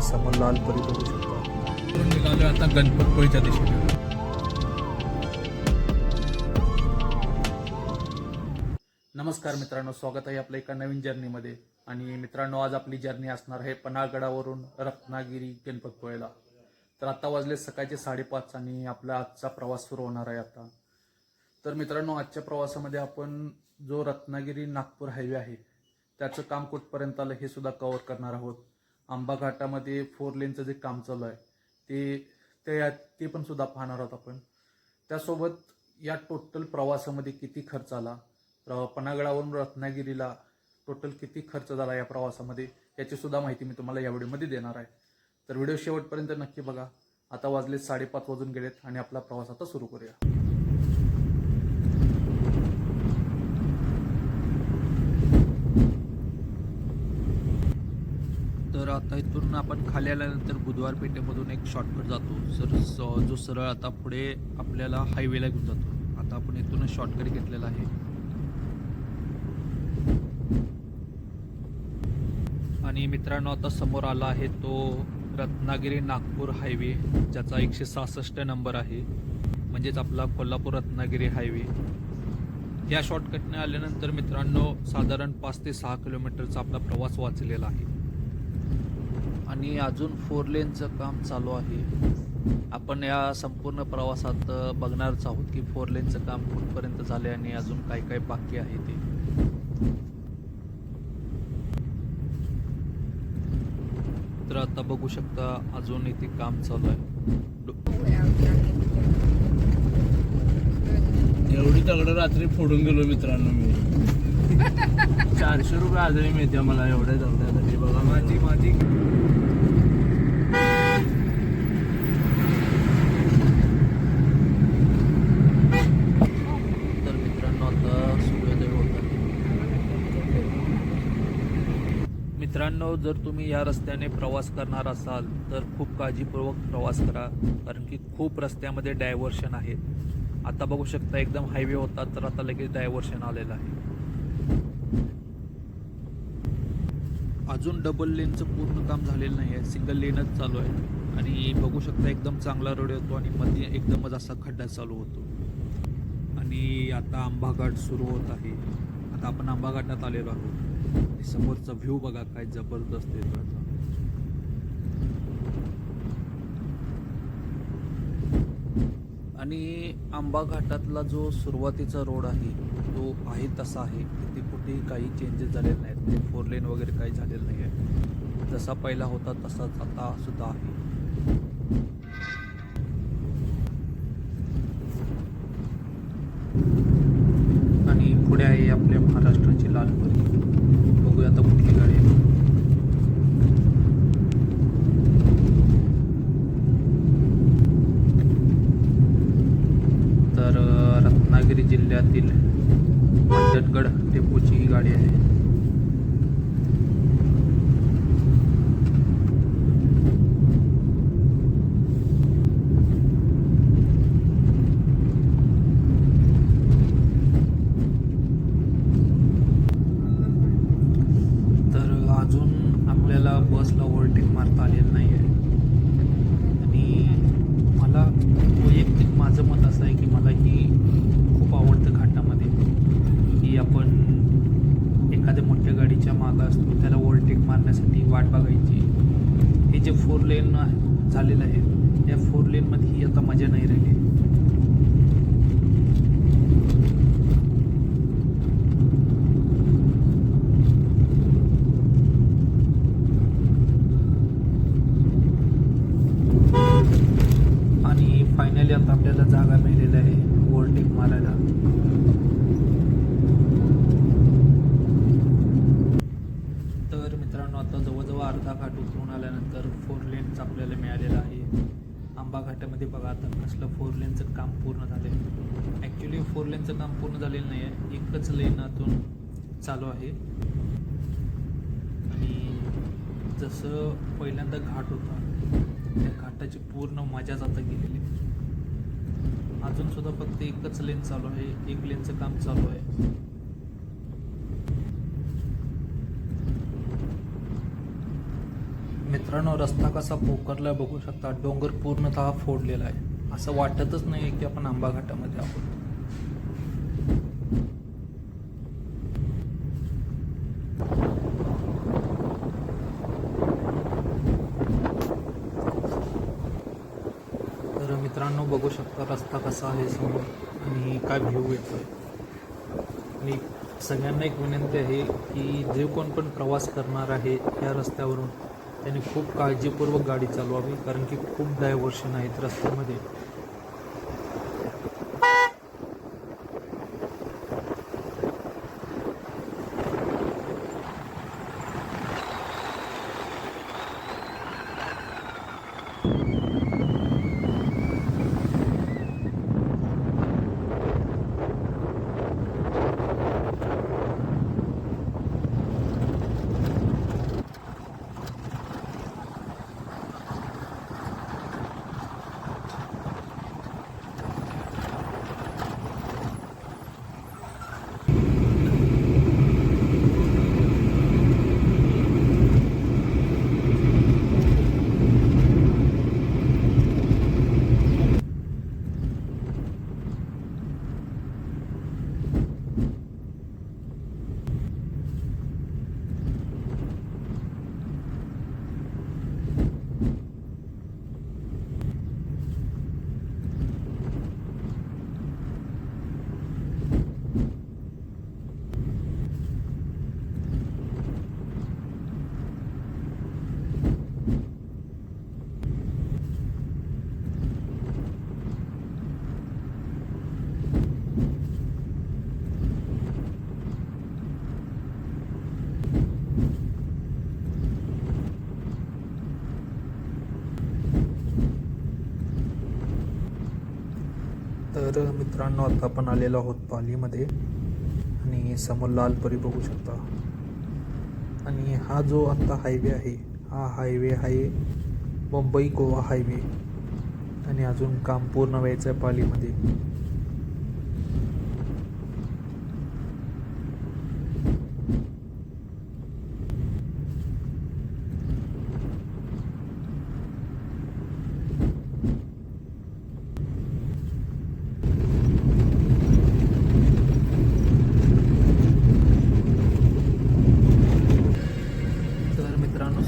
समोर लाल परी बघू शकता. निघालो आता गणपतपुळेच्या दिशेने. नमस्कार मित्रांनो, स्वागत आहे आपल्या एका नवीन जर्नीमध्ये. आणि मित्रांनो, आज आपली जर्नी असणार आहे पन्हाळगडावरून रत्नागिरी गणपतपुळेला. तर आता वाजले सकाळचे 5:30 आणि आपला आजचा प्रवास सुरू होणार आहे आता. तर मित्रांनो, आजच्या प्रवासामध्ये आपण जो रत्नागिरी नागपूर हायवे आहे त्याचं काम कुठपर्यंत आलं हे सुद्धा कव्हर करणार आहोत. आंबा घाटामध्ये 4 लेनचं जे काम चालू आहे ते पण सुद्धा पाहणार आहोत आपण. त्यासोबत या टोटल प्रवासामध्ये किती खर्च आला, पन्हाळगडावरून रत्नागिरीला टोटल किती खर्च झाला या प्रवासामध्ये, याची सुद्धा माहिती मी तुम्हाला या व्हिडिओमध्ये देणार आहे. तर व्हिडिओ शेवटपर्यंत नक्की बघा. आता वाजले 5:30 वाजून गेलेत आणि आपला प्रवास आता सुरू करूया. तर आता इथून आपण खाली आल्यानंतर बुधवार पेठेमधून एक शॉर्टकट जातो जो सरळ आता पुढे आपल्याला हायवेला घेऊन जातो. आता आपण इथूनच शॉर्टकट घेतलेला आहे. आणि मित्रांनो, आता समोर आला आहे तो रत्नागिरी नागपूर हायवे, ज्याचा 166 नंबर आहे, म्हणजेच आपला कोल्हापूर रत्नागिरी हायवे. या शॉर्टकटने आल्यानंतर मित्रांनो साधारण 5 ते 6 किलोमीटरचा आपला प्रवास वाचलेला आहे. आणि अजून 4 लेनचं काम चालू आहे. आपण या संपूर्ण प्रवासात बघणारच आहोत की 4 लेनचं काम कुठपर्यंत झाले आणि अजून काय काय बाकी आहे ते. तर आता बघू शकता अजून इथे काम चालू आहे. एवढी दगड रात्री फोडून गेलो मित्रांनो मी. 400 रुपये आजारी मिळते मला एवढ्या दगडासाठी. बघा माझी तर मित्रांनो, आता सूर्योदय होत आहे. मित्रांनो, जर तुम्ही या रस्त्याने प्रवास करणार असाल तर खूप काळजीपूर्वक प्रवास करा, कारण की खूप रस्त्यामध्ये डायव्हर्शन आहेत. आता बघू शकता एकदम हायवे होता, तर आता लगेच डायव्हर्शन आलेलं आहे. अजून डबल लेनचं पूर्ण काम झालेलं नाही आहे, सिंगल लेनच चालू आहे. आणि बघू शकता एकदम चांगला रोड येतो आणि मध्ये एकदमच असा खड्डा चालू होतो. आणि आता आंबा घाट सुरू होत आहे. आता आपण आंबा घाटात आलेलो आहोत. समोरचा व्ह्यू बघा काय जबरदस्त येतो. आता आणि आंबा घाटातला जो सुरुवातीचा रोड आहे तो आहे तसा आहे. तिथे कुठेही काही चेंजेस झालेले नाहीत. ते 4 लेन वगैरे काही झालेलं नाही आहे. जसा पहिला होता तसाच आता सुद्धा आहे. आणि पुढे आहे आपल्या महाराष्ट्राची लाल परी. बघूया आता कुठली गाडी आहे. तर रत्नागिरी जिल्ह्यातील मंडणगड टेम्पोची ही गाडी आहे. तर अजून आपल्याला बसला ओव्हरटेक मारता आलेलं नाही आहे. आणि मला वैयक्तिक माझं मत असं आहे की मला ही खूप आवडतं घाटामध्ये, की आपण एखाद्या मोठ्या गाडीच्या मागं असतो, त्याला ओव्हरटेक मारण्यासाठी वाट बघायची. हे जे 4 लेन झालेलं आहे या 4 लेनमध्ये ही आता मजा नाही राहिली. आणि फायनली आता आपल्याला जागा मिळालेली आहे ओव्हरटेक मारायला. तर मित्रांनो, आता जवळजवळ अर्धा घाट उतरून आल्यानंतर 4 लेनचं आपल्याला मिळालेलं आहे. आंबा घाटामध्ये बघा आता कसलं 4 लेनचं काम पूर्ण झालं आहे. ॲक्च्युली 4 लेनचं काम पूर्ण झालेलं नाही आहे, एकच लेनातून चालू आहे. आणि जसं पहिल्यांदा घाट होता त्या घाटाची पूर्ण मजाच आता गेलेली. अजून सुद्धा फक्त एकच लेन चालू आहे, 1 लेनचं काम चालू आहे. मित्रांनो, रस्ता कसा पोखरला बघू शकता. डोंगर पूर्णतः फोडलेला आहे. असं वाटतच नाही की आपण आंबा घाटामध्ये आहोत. तर मित्रांनो, बघू शकता रस्ता कसा आहे समोर आणि काय व्ह्यू येतोय. आणि सगळ्यांना एक विनंती आहे की जे कोण पण प्रवास करणार आहे या रस्त्यावरून त्यांनी खूप काळजीपूर्वक गाडी चालवावी, कारण की खूप डायव्हर्शन आहेत रस्त्यामध्ये. तर मित्रांनो, आता आपण आलेलो आहोत पालीमध्ये आणि समोर लालपरी बघू शकता. आणि हा जो आता हायवे आहे, हा हायवे आहे मुंबई गोवा हायवे. आणि अजून काम पूर्ण व्हायचं आहे पालीमध्ये.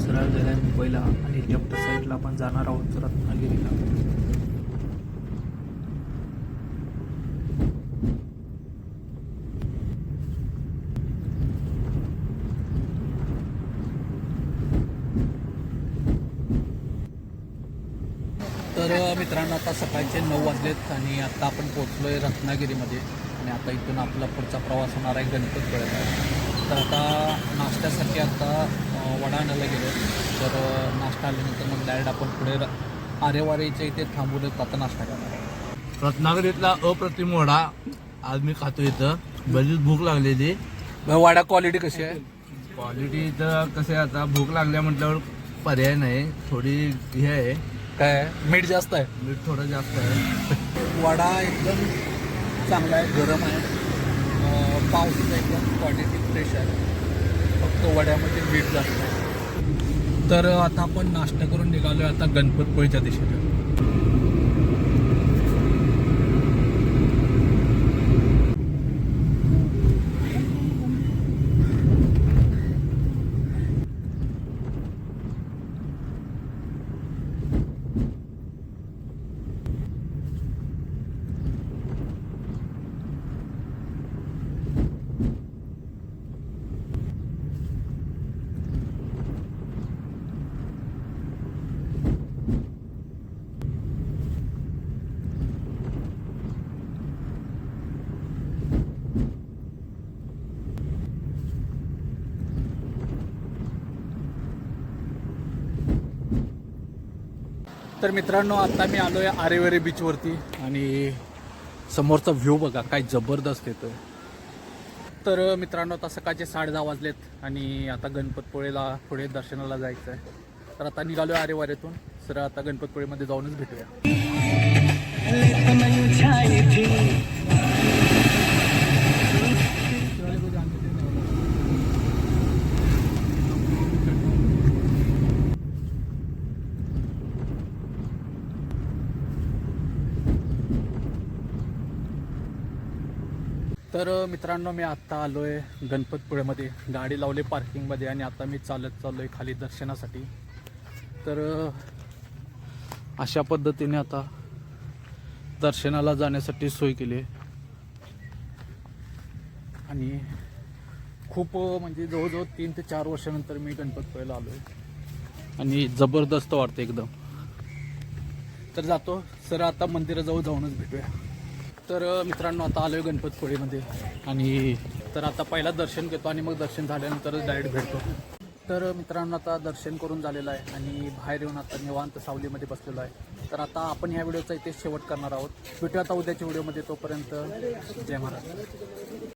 सरळ गेला आहे मुंबईला आणि लेफ्ट साईडला आपण जाणार आहोत रत्नागिरीला. तर मित्रांनो, आता सकाळचे 9 वाजलेत आणि आता आपण पोहोचलोय रत्नागिरीमध्ये. आणि आता इथून आपला पुढचा प्रवास होणार आहे गणपतपुळ्याला. तर आता नाश्त्यासाठी आता वडा आणायला गेलो. तर नाश्ता आल्यानंतर मग डायरेक्ट आपण पुढे आरेवारीच्या इथे थांबून आता नाश्ता करणार. रत्नागिरीतला अप्रतिम वडा आज मी खातो इथं. बरीच भूक लागलेली. वडा क्वालिटी कशी आहे? क्वालिटी इथं कसं आहे, आता भूक लागल्या म्हटल्यावर पर्याय नाही. थोडी हे आहे, काय मीठ जास्त आहे? मीठ थोडं जास्त आहे. वडा एकदम चांगला आहे, गरम आहे. पावसाचा एकदम क्वालिटी फ्रेश आहे. फक्त वड्यामध्ये मीठ जास्त आहे. तर आता आपण नाश्ता करून निघालो आता गणपतपुळेच्या दिशेने. तर मित्रांनो, आता मी आलो आहे आरेवारी बीचवरती आणि समोरचा व्ह्यू बघा काय जबरदस्त येतो आहे. तर मित्रांनो, आता सकाळचे 10:30 वाजलेत आणि आता गणपतपुळेला पुढे दर्शनाला जायचं आहे. तर आता निघालो आहे आरेवारीतून. सर आता गणपतपुळेमध्ये जाऊनच भेटूया. तर मित्रांनो, मी आत्ता आलो आहे गणपतपुळेमध्ये, गाडी लावली पार्किंगमध्ये आणि आता मी चालत चाललो आहे खाली दर्शनासाठी. तर अशा पद्धतीने आता दर्शनाला जाण्यासाठी सोय केली आहे. आणि खूप म्हणजे जवळजवळ 3 ते 4 वर्षानंतर मी गणपतपुळेला आलो आहे आणि जबरदस्त वाटतं एकदम. तर जातो सर, आता मंदिराजवळ जाऊनच भेटूया. तर मित्रांनो, आता आलो आहे गणपतपुळेमध्ये आणि तर आता पहिला दर्शन घेतो आणि मग दर्शन झाल्यानंतरच डायरेक्ट भेटतो. तर मित्रांनो, आता दर्शन करून झालेलं आहे आणि बाहेर येऊन आता निवांत सावलीमध्ये बसलेलो आहे. तर आता आपण ह्या व्हिडिओचा इथे शेवट करणार आहोत. भेटूया आता उद्याच्या व्हिडिओमध्ये. तोपर्यंत जय महाराज.